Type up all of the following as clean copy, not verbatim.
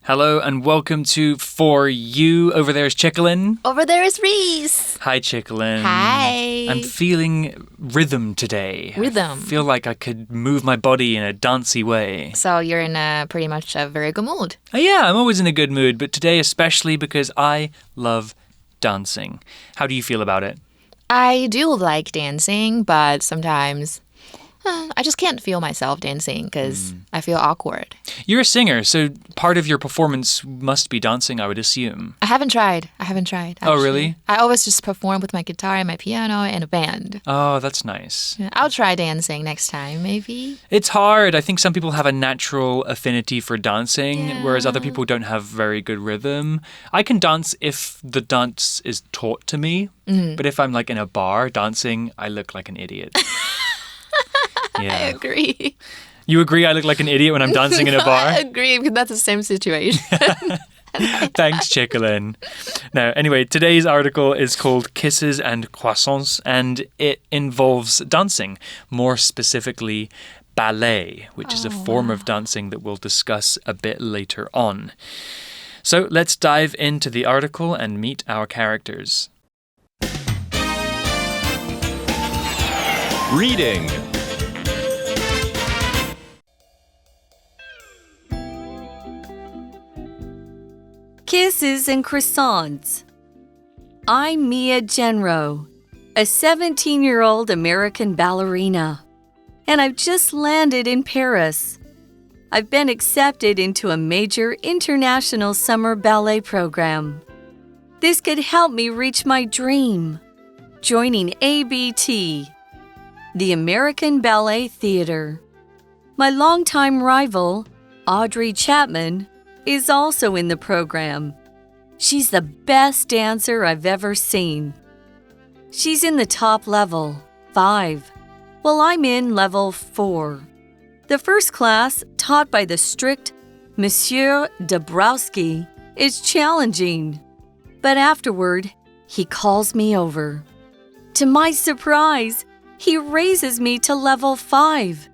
Hello and welcome to For You. Over there is Chicklin. Over there is Reese. Hi, Chicklin. Hi. I'm feeling rhythm today. Rhythm. I feel like I could move my body in a dancey way. So you're in pretty much a very good mood. Yeah, I'm always in a good mood, but today especially because I love dancing. How do you feel about it? I do like dancing, but sometimes I just can't feel myself dancing because I feel awkward. You're a singer, so part of your performance must be dancing, I would assume. I haven't tried. Actually. Oh, really? I always just perform with my guitar and my piano and a band. Oh, that's nice. Yeah, I'll try dancing next time, maybe. It's hard. I think some people have a natural affinity for dancing, whereas other people don't have very good rhythm. I can dance if the dance is taught to me, but if I'm like in a bar dancing, I look like an idiot. Yeah. I agree. You agree I look like an idiot when I'm dancing in a bar? I agree because that's the same situation. Thanks, Chicklin. Now, anyway, today's article is called Kisses and Croissants, and it involves dancing, more specifically ballet, which is a form of dancing that we'll discuss a bit later on. So let's dive into the article and meet our characters. Reading. Kisses and Croissants. I'm Mia Genro, a 17-year-old American ballerina, and I've just landed in Paris. I've been accepted into a major international summer ballet program. This could help me reach my dream, joining ABT, the American Ballet Theater. My longtime rival, Audrey Chapman, is also in the program. She's the best dancer I've ever seen. She's in the top level, 5, while I'm in level 4. The first class, taught by the strict Monsieur Dabrowski, is challenging, but afterward, he calls me over. To my surprise, he raises me to level 5.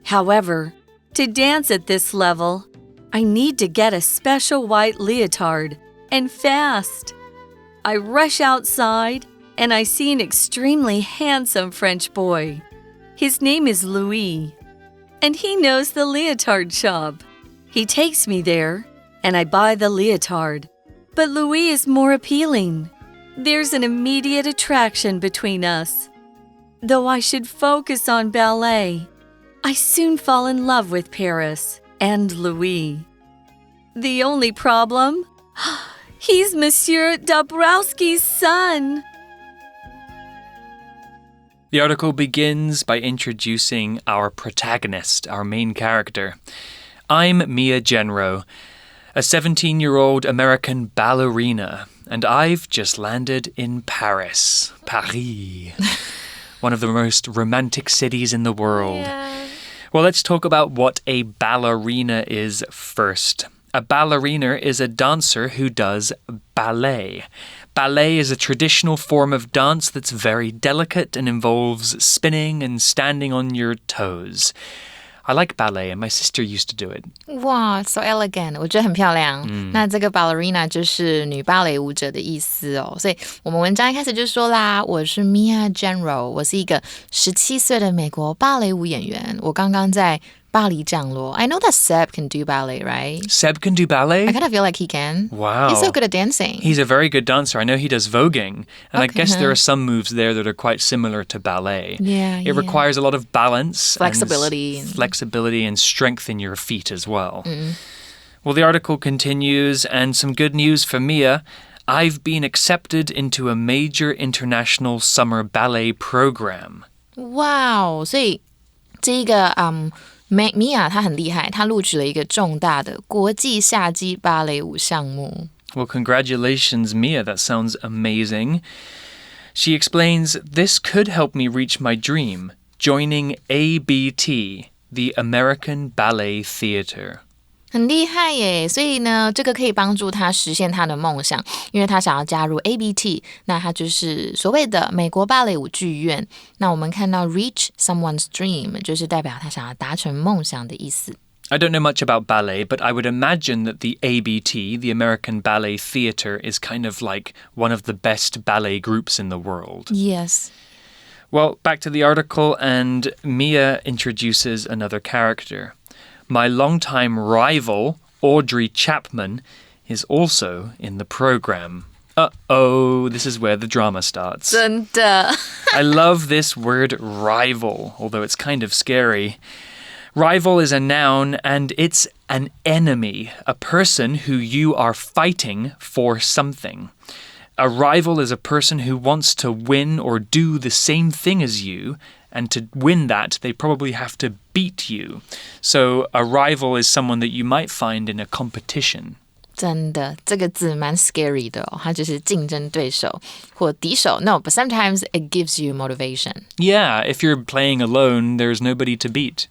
However, to dance at this level, I need to get a special white leotard, and fast. I rush outside, and I see an extremely handsome French boy. His name is Louis, and he knows the leotard shop. He takes me there, and I buy the leotard. But Louis is more appealing. There's an immediate attraction between us. Though I should focus on ballet, I soon fall in love with Paris and Louis. The only problem? He's Monsieur Dabrowski's son. The article begins by introducing our protagonist, our main character. I'm Mia Genro, a 17-year-old American ballerina, and I've just landed in Paris. One of the most romantic cities in the world. Yeah. Well, let's talk about what a ballerina is first. A ballerina is a dancer who does ballet. Ballet is a traditional form of dance that's very delicate and involves spinning and standing on your toes. I like ballet, and my sister used to do it. Wow, so elegant. 我觉得很漂亮。那这个 ballerina 就是女芭蕾舞者的意思哦。所以我们文章一开始就说啦，我是 Mia Genro， 我是一个17岁的美国芭蕾舞演员。我刚刚在巴黎降落。I know that Seb can do ballet, right? Seb can do ballet? I kind of feel like he can. Wow. He's so good at dancing. He's a very good dancer. I know he does voguing. And I guess there are some moves there that are quite similar to ballet. Yeah, It requires a lot of balance. Flexibility. Flexibility and strength in your feet as well. Well, the article continues, and some good news for Mia. I've been accepted into a major international summer ballet program. Wow. 所以这个Mia 她很厉害，她录取了一个重大的国际夏季芭蕾舞项目。Well, congratulations, Mia. That sounds amazing. She explains, this could help me reach my dream, joining ABT, the American Ballet Theater. 很厉害耶，所以呢，这个可以帮助他实现他的梦想，因为他想要加入 ABT， 那他就是所谓的美国芭蕾舞剧院。那我们看到 reach someone's dream 就是代表他想要达成梦想的意思。I don't know much about ballet, but I would imagine that the ABT, the American Ballet Theatre, is kind of like one of the best ballet groups in the world. Yes. Well, back to the article, and Mia introduces another character. My longtime rival, Audrey Chapman, is also in the program. Uh-oh, this is where the drama starts. 真的 I love this word rival, although it's kind of scary. Rival is a noun, and it's an enemy, a person who you are fighting for something. A rival is a person who wants to win or do the same thing as you, and to win that, they probably have to beat you. So a rival is someone that you might find in a competition. 真的，这个字蛮 scary 的哦，它就是竞争对手或敌手。No, but sometimes it gives you motivation. Yeah, if you're playing alone, there's nobody to beat.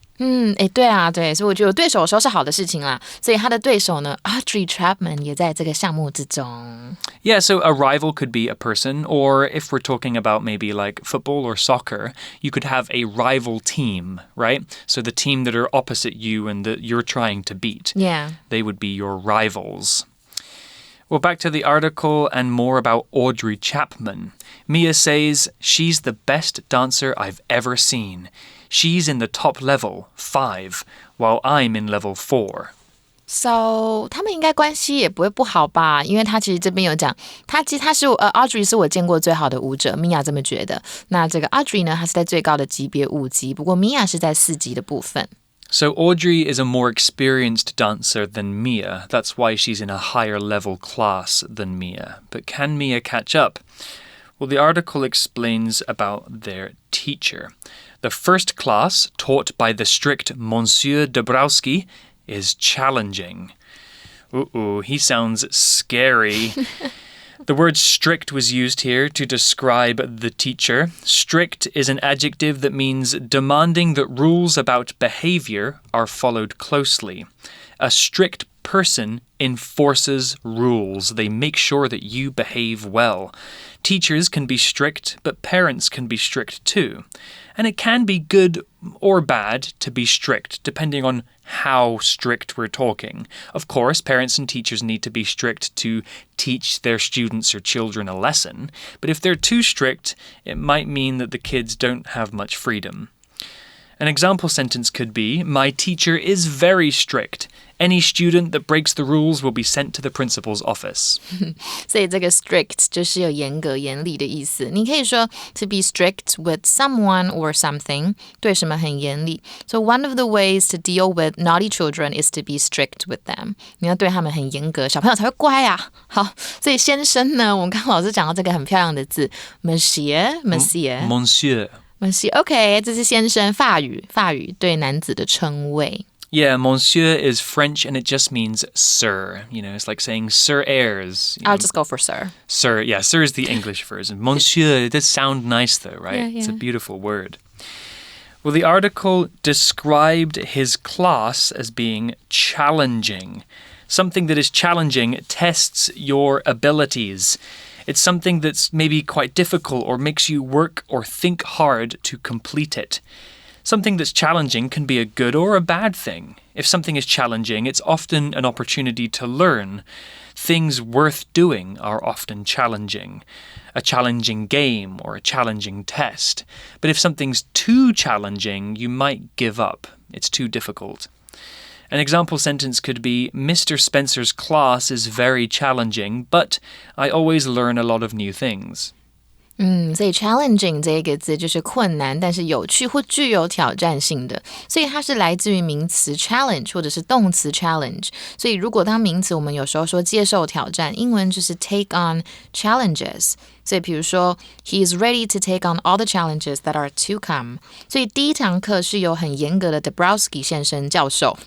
对啊，对，所以我觉得有对手的时候是好的事情啦。所以他的对手呢 ，Audrey Chapman 也在这个项目之中。Yeah, so a rival could be a person, or if we're talking about maybe like football or soccer, you could have a rival team, right? So the team that are opposite you and that you're trying to beat. Yeah. They would be your rivals. Well, back to the article and more about Audrey Chapman. Mia says, she's the best dancer I've ever seen. She's in the top level, 5, while I'm in level 4. So 他们应该关系也不会不好吧？因为他其实这边有讲，他是Audrey 是我见过最好的舞者 ，Mia 这么觉得。那这个 Audrey 呢，她是在最高的级别5级，不过 Mia 是在4级的部分。So Audrey is a more experienced dancer than Mia. That's why she's in a higher level class than Mia. But can Mia catch up? Well, the article explains about their teacher. The first class, taught by the strict Monsieur Dabrowski, is challenging. Ooh, he sounds scary. The word strict was used here to describe the teacher. Strict is an adjective that means demanding that rules about behavior are followed closely. A strict person enforces rules. They make sure that you behave well. Teachers can be strict, but parents can be strict too. And it can be good or bad to be strict, depending on how strict we're talking. Of course, parents and teachers need to be strict to teach their students or children a lesson. But if they're too strict, it might mean that the kids don't have much freedom. An example sentence could be, my teacher is very strict. Any student that breaks the rules will be sent to the principal's office. 所以这个 strict 就是有严格、严厉的意思。你可以说 to be strict with someone or something， 对什么很严厉。So one of the ways to deal with naughty children is to be strict with them. 你要对他们很严格，小朋友才会乖啊。好，所以先生呢，我们刚刚老师讲到这个很漂亮的字 Monsieur。OK， 这是先生，法语对男子的称谓。Yeah, monsieur is French and it just means sir. You know, it's like saying Sir Ayres. I'll just go for sir. Sir, yeah, sir is the English version. Monsieur, it does sound nice though, right? Yeah. It's a beautiful word. Well, the article described his class as being challenging. Something that is challenging tests your abilities. It's something that's maybe quite difficult or makes you work or think hard to complete it. Something that's challenging can be a good or a bad thing. If something is challenging, it's often an opportunity to learn. Things worth doing are often challenging. A challenging game or a challenging test. But if something's too challenging, you might give up. It's too difficult. An example sentence could be, Mr. Spencer's class is very challenging, but I always learn a lot of new things. 所以 challenging 这个字就是困难，但是有趣或具有挑战性的，所以它是来自于名词 challenge 或者是动词 challenge。所以如果当名词，我们有时候说接受挑战，英文就是 take on challenges。所以比如说 he is ready to take on all the challenges that are to come。所以第一堂课是由很严格的 Dabrowski 先生教授。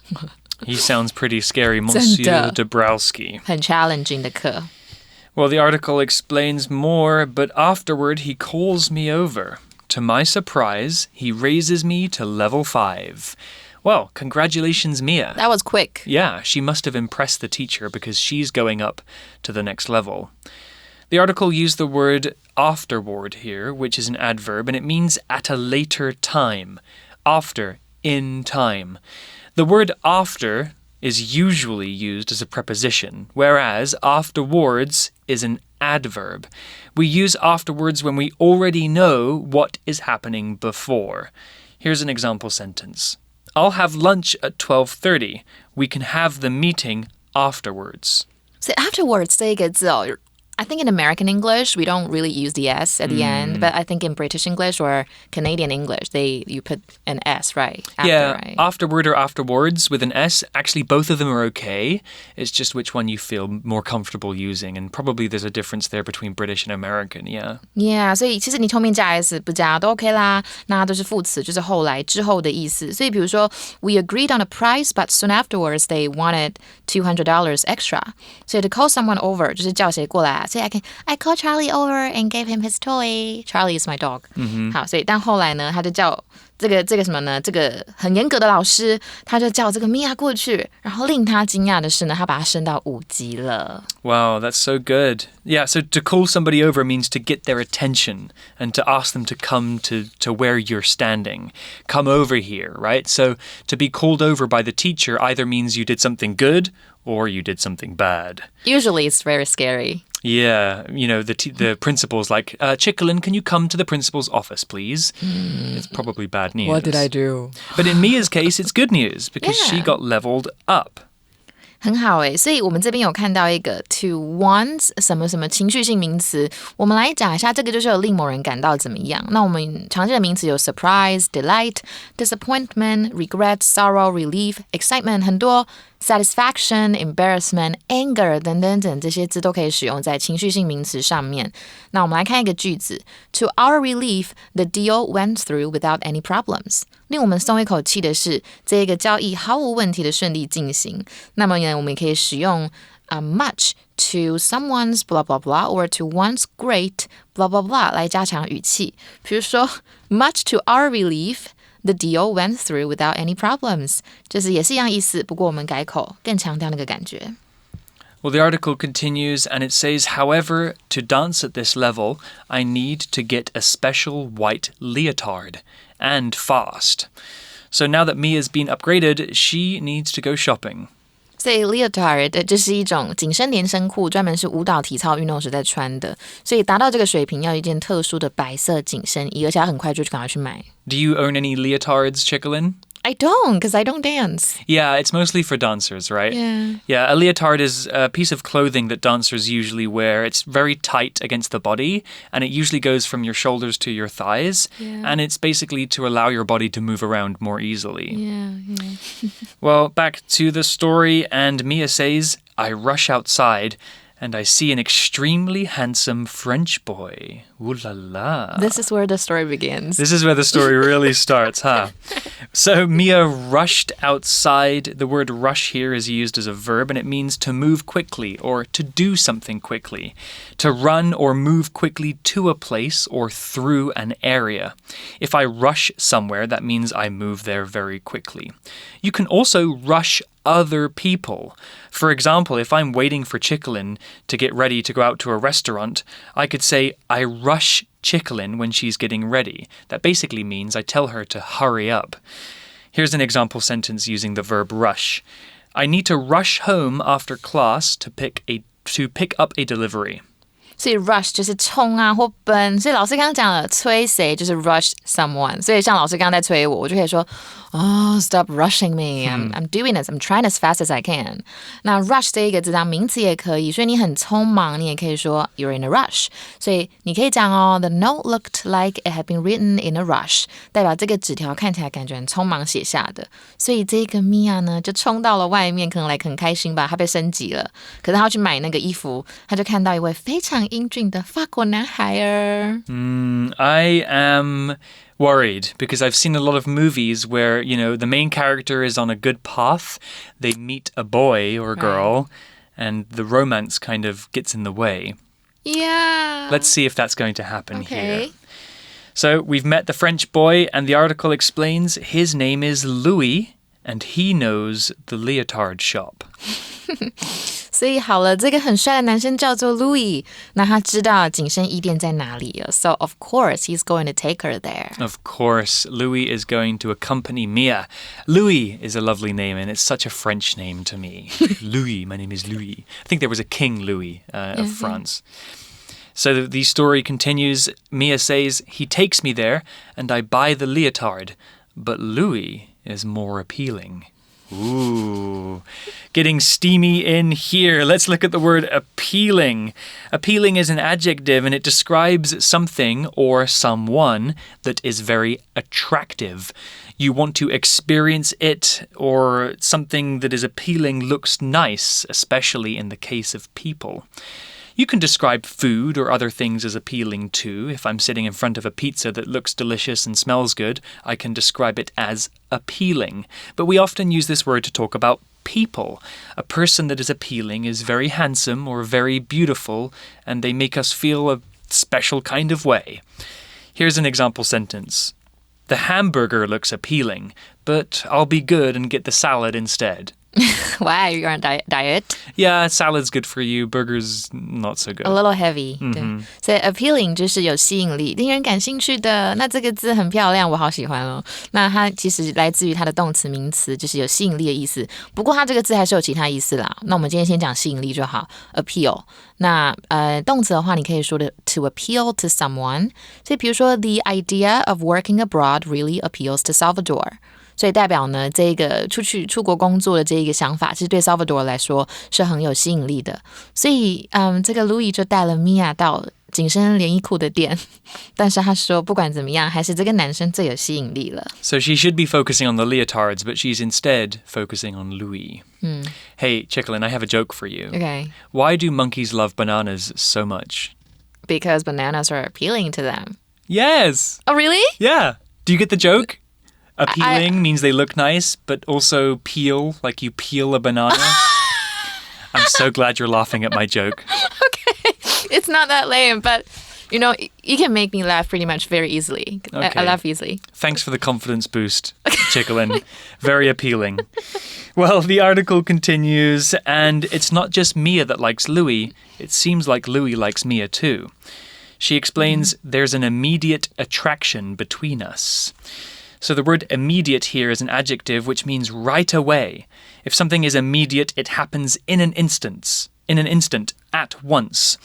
He sounds pretty scary, Monsieur Dabrowski. 很 challenging 的课。Well, the article explains more, but afterward he calls me over. To my surprise, he raises me to level 5. Well, congratulations, Mia. That was quick. Yeah, she must have impressed the teacher because she's going up to the next level. The article used the word afterward here, which is an adverb, and it means at a later time. After, in time. The word after is usually used as a preposition, whereas afterwards is an adverb. We use afterwards when we already know what is happening before. Here's an example sentence. I'll have lunch at 12:30. We can have the meeting afterwards. So afterwards 这个字哦I think in American English, we don't really use the S at the end, but I think in British English or Canadian English, you put an S, right? After, right? Afterward or afterwards with an S. Actually, both of them are okay. It's just which one you feel more comfortable using, and probably there's a difference there between British and American, yeah. Yeah, 所以其实你后面加 S 不加都 OK 啦，那它都是副词，就是后来之后的意思。所以比如说 we agreed on a price, but soon afterwards they wanted $200 extra. 所以 to call someone over 就是叫谁过来。所以 I called Charlie over and gave him his toy. Charlie is my dog. 好，所以但后来呢，他就叫这个什么呢？这个很严格的老师，他就叫这个 Mia 过去，然后令他惊讶的是呢，他把他升到5级了。Wow, that's so good. Yeah, so to call somebody over means to get their attention and to ask them to come to where you're standing. Come over here, right? So to be called over by the teacher either means you did something good or you did something bad. Usually it's very scary. Yeah, you know, the principal's like, Chicklin, can you come to the principal's office, please? It's probably bad news. What did I do? But in Mia's case, it's good news because she got leveled up. 很好诶，所以我们这边有看到一个 to want 什么什么情绪性名词，我们来讲一下，这个就是有令某人感到怎么样。那我们常见的名词有 surprise, delight, disappointment, regret, sorrow, relief, excitement 很多。Satisfaction, embarrassment, anger 等等等这些字都可以使用在情绪性名词上面。那我们来看一个句子 To our relief, the deal went through without any problems. 令我们松一口气的是，这个交易毫无问题的顺利进行。那么呢，我们可以使用much to someone's blah blah blah or to one's great blah blah blah 来加强语气。比如说 much to our relief.The deal went through without any problems. 就是也是一样意思，不过我们改口，更强调那个感觉。Well, the article continues and it says, however, to dance at this level, I need to get a special white leotard and fast. So now that Mia's been upgraded, she needs to go shopping. 所以 leotard 这是一种紧身连身裤，专门是舞蹈体操运动时在穿的。所以达到这个水平，要一件特殊的白色紧身衣，而且要很快就赶快去买。Do you own any leotards, Chicklin? I don't, because I don't dance. Yeah, it's mostly for dancers, right? Yeah, a leotard is a piece of clothing that dancers usually wear. It's very tight against the body, and it usually goes from your shoulders to your thighs. And it's basically to allow your body to move around more easily. Well, back to the story, and Mia says, I rush outside, and I see an extremely handsome French boy. Ooh la la. This is where the story begins. This is where the story really starts, huh? So Mia rushed outside. The word rush here is used as a verb, and it means to move quickly or to do something quickly. To run or move quickly to a place or through an area. If I rush somewhere, that means I move there very quickly. You can also rush other people. For example, if I'm waiting for Chicklin to get ready to go out to a restaurant, I could say, I rush Chicklin when she's getting ready. That basically means I tell her to hurry up. Here's an example sentence using the verb rush. I need to rush home after class to pick up a delivery. 所以 rush 就是冲啊或奔，所以老师刚刚讲了催谁就是 rush someone， 所以像老师刚刚在催我，我就可以说stop rushing me, I'm doing this, I'm trying as fast as I can. 那 rush 这一个字当名词也可以，所以你很匆忙，你也可以说 you're in a rush. 所以你可以讲the note looked like it had been written in a rush， 代表这个纸条看起来感觉很匆忙写下的。所以这个 Mia 呢就冲到了外面，可能来很开心吧，她被升级了。可是她要去买那个衣服，她就看到一位非常英俊的法国男孩儿。I am worried because I've seen a lot of movies where, you know, the main character is on a good path. They meet a boy or a girl, and the romance kind of gets in the way. Yeah. Let's see if that's going to happen here. So we've met the French boy, and the article explains his name is Louis, and he knows the leotard shop. 所以好了，这个很帅的男生叫做 Louis， 那他知道紧身衣店在哪里了 So of course he's going to take her there. Of course, Louis is going to accompany Mia. Louis is a lovely name, and it's such a French name to me. Louis, my name is Louis. I think there was a King Louis of France. So the story continues. Mia says, he takes me there, and I buy the leotard. But Louis is more appealing. Ooh, getting steamy in here. Let's look at the word appealing. Appealing is an adjective, and it describes something or someone that is very attractive. You want to experience it, or something that is appealing looks nice, especially in the case of people. You can describe food or other things as appealing too. If I'm sitting in front of a pizza that looks delicious and smells good, I can describe it as appealing. But we often use this word to talk about people. A person that is appealing is very handsome or very beautiful, and they make us feel a special kind of way. Here's an example sentence. The hamburger looks appealing, but I'll be good and get the salad instead. Why? You're on diet? Yeah, salad's good for you. Burger's not so good. A little heavy. 对，所以 appealing 就是有吸引力，令人感兴趣的。那这个字很漂亮，我好喜欢哦。那它其实来自于它的动词名词，就是有吸引力的意思。不过它这个字还是有其他意思啦。那我们今天先讲吸引力就好 ，appeal。那动词的话，你可以说的 to appeal to someone。所以比如说 the idea of working abroad really appeals to Salvador。所以代表呢，这个出国工作的这一个想法，其实对 Salvador 来说是很有吸引力的。所以，这个 Louis 就带了 Mia 到紧身连衣裤的店，但是他说不管怎么样，还是这个男生最有吸引力了。So she should be focusing on the leotards, but she's instead focusing on Louis. Hey, Chicklin, I have a joke for you. Okay. Why do monkeys love bananas so much? Because bananas are appealing to them. Yes. Oh, really? Yeah. Do you get the joke? Appealing means they look nice, but also peel, like you peel a banana. I'm so glad you're laughing at my joke. Okay. It's not that lame, but you know, you can make me laugh pretty much very easily. Okay. I laugh easily. Thanks for the confidence boost, Chicklin. Very appealing. Well, the article continues, and it's not just Mia that likes Louis. It seems like Louis likes Mia too. She explains there's an immediate attraction between us. So the word immediate here is an adjective which means right away. If something is immediate, it happens in an instant, at once.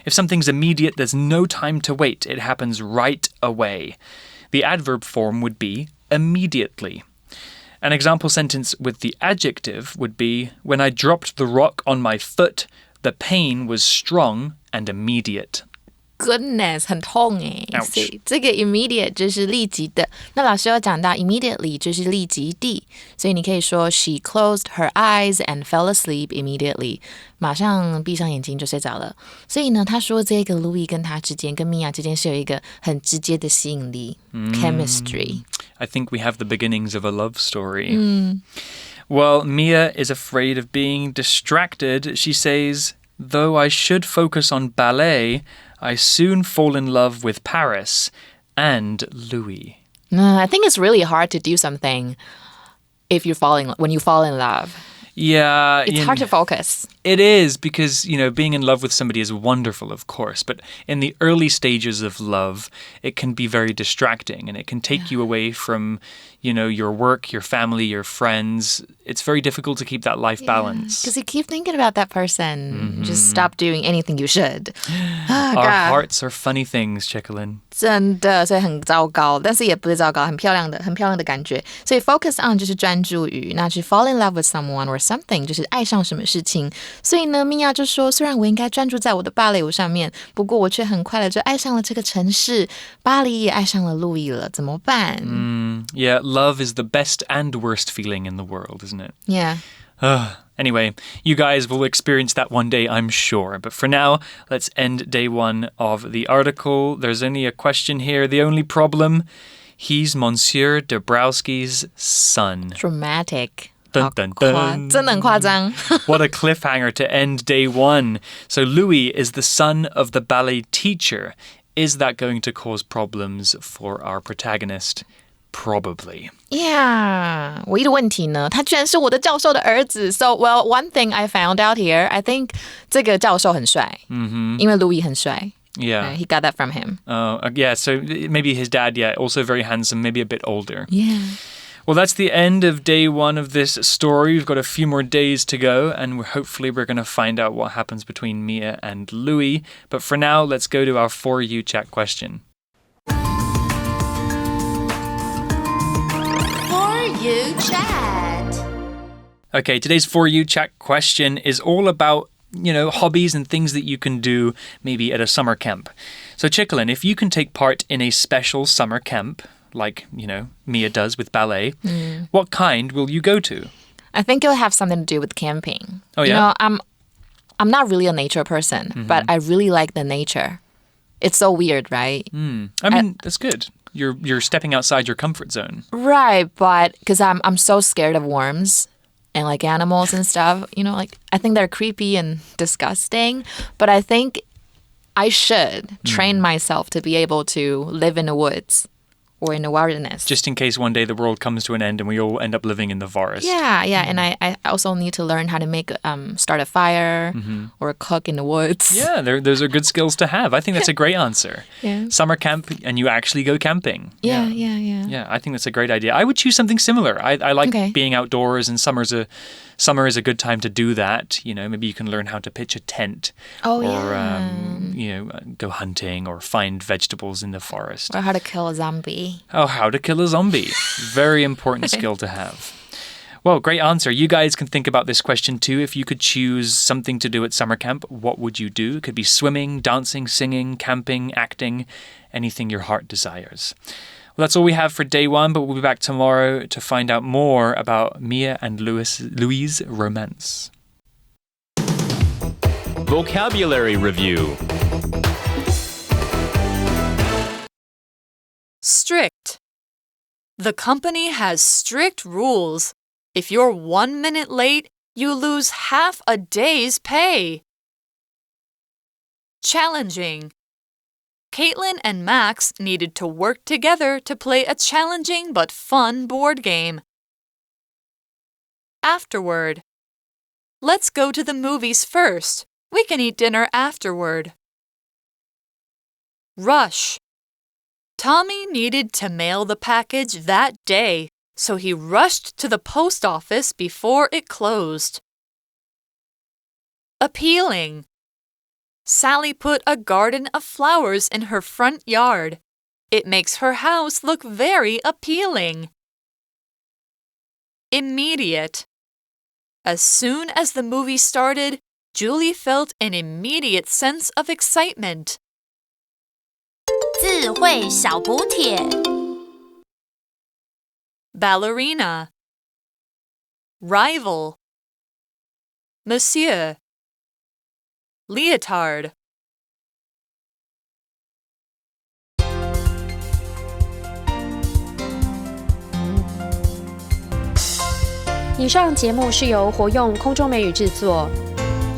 If something's immediate, there's no time to wait. It happens right away. The adverb form would be immediately. An example sentence with the adjective would be, when I dropped the rock on my foot, the pain was strong and immediate. Goodness, 很痛耶。所以这个 immediate 就是立即的。那老师有讲到 immediately 就是立即地，所以你可以说 she closed her eyes and fell asleep immediately， 马上闭上眼睛就睡着了。所以呢，他说这个 Louis 跟他之间，跟 Mia 之间是有一个很直接的吸引力 chemistry。 I think we have the beginnings of a love story. Well, Mia is afraid of being distracted. She says, though I should focus on ballet, I soon fall in love with Paris and Louis. I think it's really hard to do something when you fall in love. Yeah. It's hard to focus. It is because, being in love with somebody is wonderful, of course. But in the early stages of love, it can be very distracting and it can take you away from, your work, your family, your friends. It's very difficult to keep that life balance. Because you keep thinking about that person. Just stop doing anything you should. Our hearts are funny things, Chicklin. 真的，所以很糟糕，但是也不是糟糕，很漂亮的感觉。所以 focus on 就是专注于，那去 fall in love with someone or something 就是爱上什么事情。所以呢，米娅就说，虽然我应该专注在我的芭蕾舞上面，不过我却很快的就爱上了这个城市，巴黎也爱上了路易了，怎么办？Yeah, love is the best and worst feeling in the world, isn't it? Yeah. Anyway, you guys will experience that one day, I'm sure. But for now, let's end day one of the article. There's only a question here. The only problem, he's Monsieur Dabrowski's son. Dramatic. Dun, dun, dun. 真的很夸张。What a cliffhanger to end day one. So Louis is the son of the ballet teacher. Is that going to cause problems for our protagonist? Probably. Yeah. 唯一的问题呢，他居然是我的教授的儿子。So, well, one thing I found out here, I think 这个教授很帅。因为 Louis 很帅。Yeah. He got that from him. Yeah, so maybe his dad, also very handsome, maybe a bit older. Yeah. Well, that's the end of day one of this story. We've got a few more days to go, and hopefully we're going to find out what happens between Mia and Louis. But for now, let's go to our For You Chat question. For You Chat. Okay, today's For You Chat question is all about hobbies and things that you can do maybe at a summer camp. So, Chicklin, if you can take part in a special summer camp, like, Mia does with ballet, what kind will you go to? I think it'll have something to do with camping. Oh, yeah? I'm not really a nature person, but I really like the nature. It's so weird, right? I mean, that's good. You're stepping outside your comfort zone. Right, but because I'm so scared of worms and like animals and stuff, I think they're creepy and disgusting, but I think I should train myself to be able to live in the woods or in the wilderness. Just in case one day the world comes to an end and we all end up living in the forest. Yeah, and I also need to learn how to start a fire or cook in the woods. Yeah, those are good skills to have. I think that's a great answer. Yeah. Summer camp and you actually go camping. Yeah. Yeah, I think that's a great idea. I would choose something similar. I like being outdoors, and summer is a good time to do that. Maybe you can learn how to pitch a tent. Oh, or, go hunting or find vegetables in the forest. Or how to kill a zombie. Oh, how to kill a zombie. Very important skill to have. Well, great answer. You guys can think about this question too. If you could choose something to do at summer camp, what would you do? It could be swimming, dancing, singing, camping, acting, anything your heart desires. Well, that's all we have for day one, but we'll be back tomorrow to find out more about Mia and Louis' romance. Vocabulary Review. Strict. The company has strict rules. If you're 1 minute late, you lose half a day's pay. Challenging. Caitlin and Max needed to work together to play a challenging but fun board game. Afterward. Let's go to the movies first. We can eat dinner afterward. Rush. Tommy needed to mail the package that day, so he rushed to the post office before it closed. Appealing. Sally put a garden of flowers in her front yard. It makes her house look very appealing. Immediate. As soon as the movie started, Julie felt an immediate sense of excitement. 智慧小补帖 Ballerina. Rival. Monsieur. Leotard. 以上节目是由活用空中美语制作，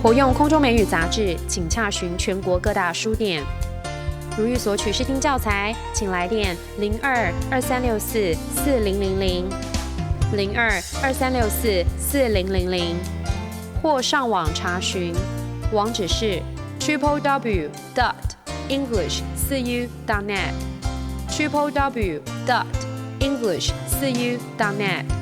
活用空中美语杂志，请洽询全国各大书店。如欲索取试听教材，请来电02-2364-4000 02-2364-4000，或上网查询，网址是 www.english4u.net www.english4u.net